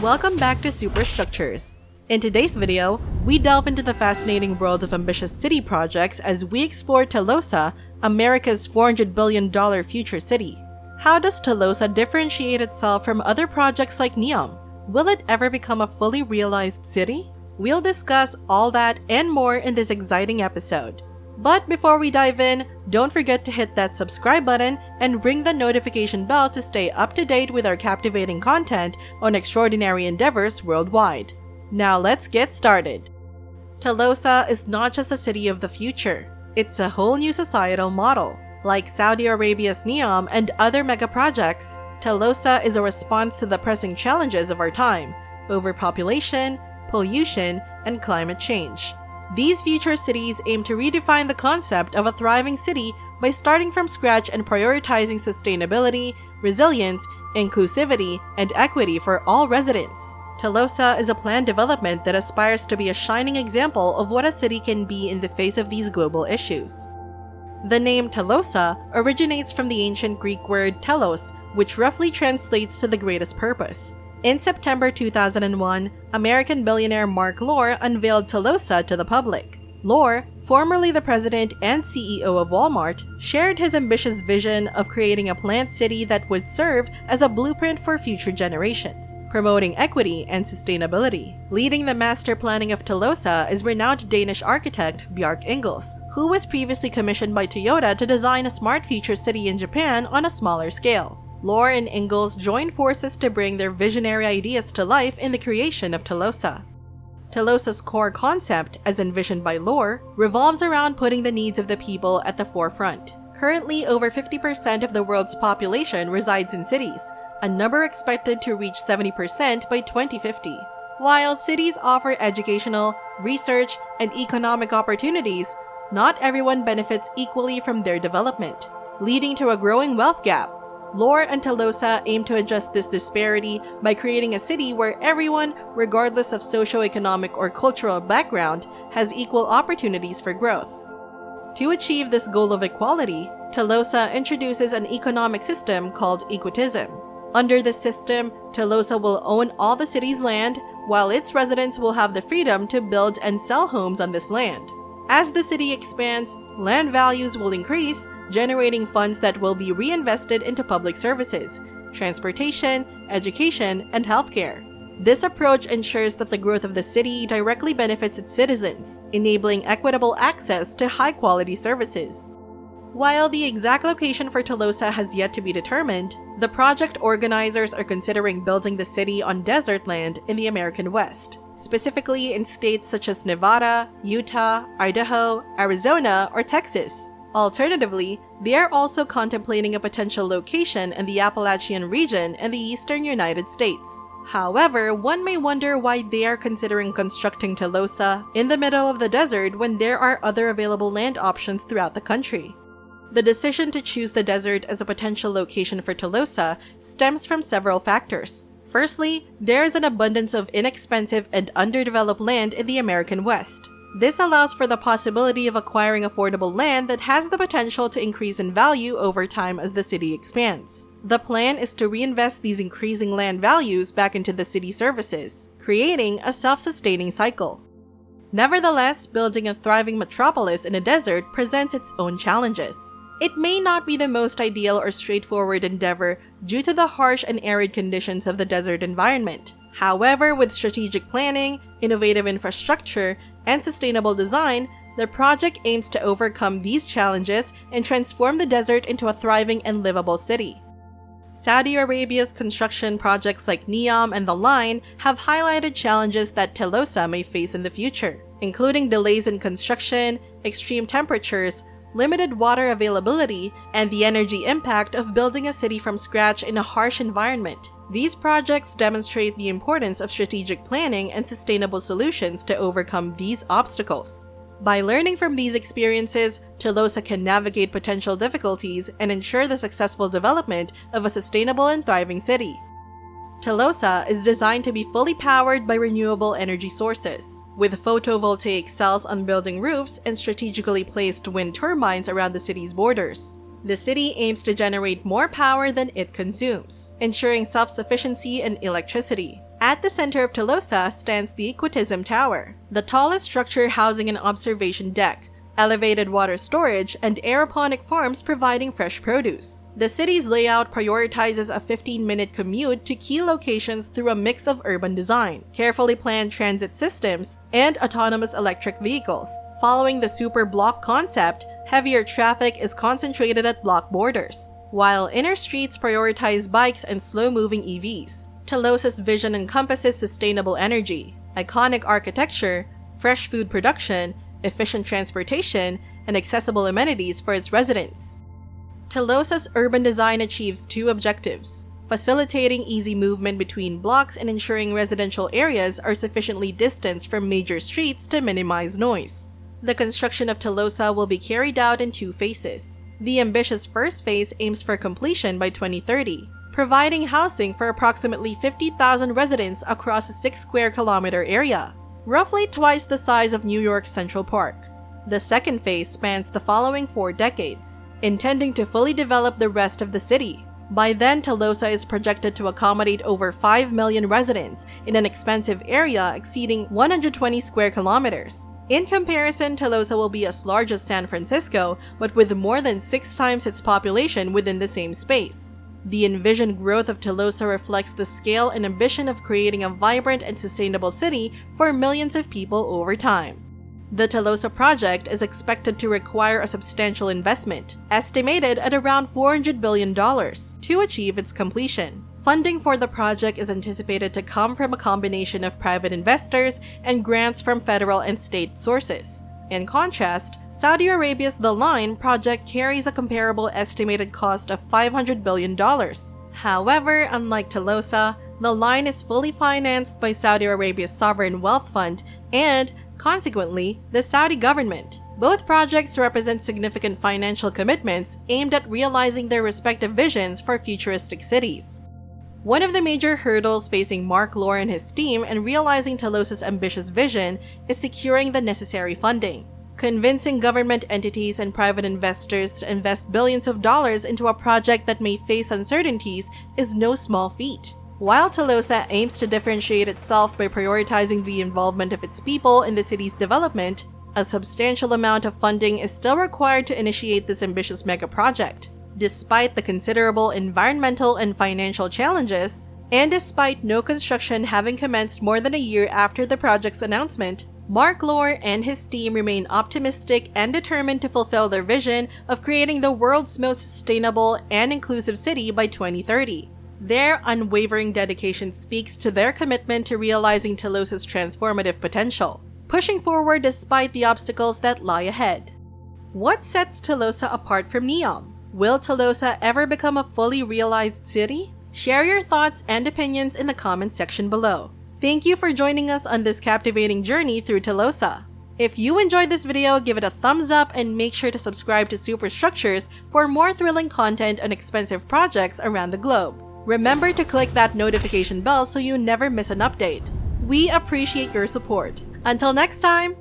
Welcome back to Superstructures. In today's video, we delve into the fascinating world of ambitious city projects as we explore Telosa, America's $400 billion future city. How does Telosa differentiate itself from other projects like Neom? Will it ever become a fully realized city? We'll discuss all that and more in this exciting episode. But before we dive in, don't forget to hit that subscribe button and ring the notification bell to stay up to date with our captivating content on extraordinary endeavors worldwide. Now let's get started. Telosa is not just a city of the future, it's a whole new societal model. Like Saudi Arabia's Neom and other mega projects, Telosa is a response to the pressing challenges of our time: overpopulation, pollution, and climate change. These future cities aim to redefine the concept of a thriving city by starting from scratch and prioritizing sustainability, resilience, inclusivity, and equity for all residents. Telosa is a planned development that aspires to be a shining example of what a city can be in the face of these global issues. The name Telosa originates from the ancient Greek word telos, which roughly translates to the greatest purpose. In September 2001, American billionaire Mark Lore unveiled Telosa to the public. Lore, formerly the president and CEO of Walmart, shared his ambitious vision of creating a planned city that would serve as a blueprint for future generations, promoting equity and sustainability. Leading the master planning of Telosa is renowned Danish architect Bjarke Ingels, who was previously commissioned by Toyota to design a smart future city in Japan on a smaller scale. Lore and Ingels joined forces to bring their visionary ideas to life in the creation of Telosa. Telosa's core concept, as envisioned by Lore, revolves around putting the needs of the people at the forefront. Currently, over 50% of the world's population resides in cities, a number expected to reach 70% by 2050. While cities offer educational, research, and economic opportunities, not everyone benefits equally from their development, leading to a growing wealth gap. Lore and Telosa aim to adjust this disparity by creating a city where everyone, regardless of socioeconomic or cultural background, has equal opportunities for growth. To achieve this goal of equality, Telosa introduces an economic system called equitism. Under this system, Telosa will own all the city's land, while its residents will have the freedom to build and sell homes on this land. As the city expands, land values will increase, generating funds that will be reinvested into public services, transportation, education, and healthcare. This approach ensures that the growth of the city directly benefits its citizens, enabling equitable access to high-quality services. While the exact location for Telosa has yet to be determined, the project organizers are considering building the city on desert land in the American West, specifically in states such as Nevada, Utah, Idaho, Arizona, or Texas. Alternatively, they are also contemplating a potential location in the Appalachian region in the eastern United States. However, one may wonder why they are considering constructing Telosa in the middle of the desert when there are other available land options throughout the country. The decision to choose the desert as a potential location for Telosa stems from several factors. Firstly, there is an abundance of inexpensive and underdeveloped land in the American West. This allows for the possibility of acquiring affordable land that has the potential to increase in value over time as the city expands. The plan is to reinvest these increasing land values back into the city services, creating a self-sustaining cycle. Nevertheless, building a thriving metropolis in a desert presents its own challenges. It may not be the most ideal or straightforward endeavor due to the harsh and arid conditions of the desert environment. However, with strategic planning, innovative infrastructure, and sustainable design, the project aims to overcome these challenges and transform the desert into a thriving and livable city. Saudi Arabia's construction projects like Neom and The Line have highlighted challenges that Telosa may face in the future, including delays in construction, extreme temperatures, limited water availability, and the energy impact of building a city from scratch in a harsh environment. These projects demonstrate the importance of strategic planning and sustainable solutions to overcome these obstacles. By learning from these experiences, Telosa can navigate potential difficulties and ensure the successful development of a sustainable and thriving city. Telosa is designed to be fully powered by renewable energy sources, with photovoltaic cells on building roofs and strategically placed wind turbines around the city's borders. The city aims to generate more power than it consumes, ensuring self-sufficiency in electricity. At the center of Telosa stands the Equitism Tower, the tallest structure housing an observation deck, elevated water storage, and aeroponic farms providing fresh produce. The city's layout prioritizes a 15-minute commute to key locations through a mix of urban design, carefully planned transit systems, and autonomous electric vehicles. Following the super block concept, heavier traffic is concentrated at block borders, while inner streets prioritize bikes and slow-moving EVs. Telosa's vision encompasses sustainable energy, iconic architecture, fresh food production, efficient transportation, and accessible amenities for its residents. Telosa's urban design achieves two objectives: facilitating easy movement between blocks and ensuring residential areas are sufficiently distanced from major streets to minimize noise. The construction of Telosa will be carried out in two phases. The ambitious first phase aims for completion by 2030, providing housing for approximately 50,000 residents across a 6-square-kilometer area, roughly twice the size of New York's Central Park. The second phase spans the following 4 decades, intending to fully develop the rest of the city. By then, Telosa is projected to accommodate over 5 million residents in an expansive area exceeding 120 square kilometers. In comparison, Telosa will be as large as San Francisco, but with more than 6 times its population within the same space. The envisioned growth of Telosa reflects the scale and ambition of creating a vibrant and sustainable city for millions of people over time. The Telosa project is expected to require a substantial investment, estimated at around $400 billion, to achieve its completion. Funding for the project is anticipated to come from a combination of private investors and grants from federal and state sources. In contrast, Saudi Arabia's The Line project carries a comparable estimated cost of $500 billion. However, unlike Telosa, The Line is fully financed by Saudi Arabia's sovereign wealth fund and, consequently, the Saudi government. Both projects represent significant financial commitments aimed at realizing their respective visions for futuristic cities. One of the major hurdles facing Mark Lohr and his team in realizing Telosa's ambitious vision is securing the necessary funding. Convincing government entities and private investors to invest billions of dollars into a project that may face uncertainties is no small feat. While Telosa aims to differentiate itself by prioritizing the involvement of its people in the city's development, a substantial amount of funding is still required to initiate this ambitious mega-project. Despite the considerable environmental and financial challenges, and despite no construction having commenced more than a year after the project's announcement, Mark Lohr and his team remain optimistic and determined to fulfill their vision of creating the world's most sustainable and inclusive city by 2030. Their unwavering dedication speaks to their commitment to realizing Telosa's transformative potential, pushing forward despite the obstacles that lie ahead. What sets Telosa apart from Neom? Will Telosa ever become a fully realized city? Share your thoughts and opinions in the comments section below. Thank you for joining us on this captivating journey through Telosa. If you enjoyed this video, give it a thumbs up and make sure to subscribe to Superstructures for more thrilling content on expensive projects around the globe. Remember to click that notification bell so you never miss an update. We appreciate your support. Until next time!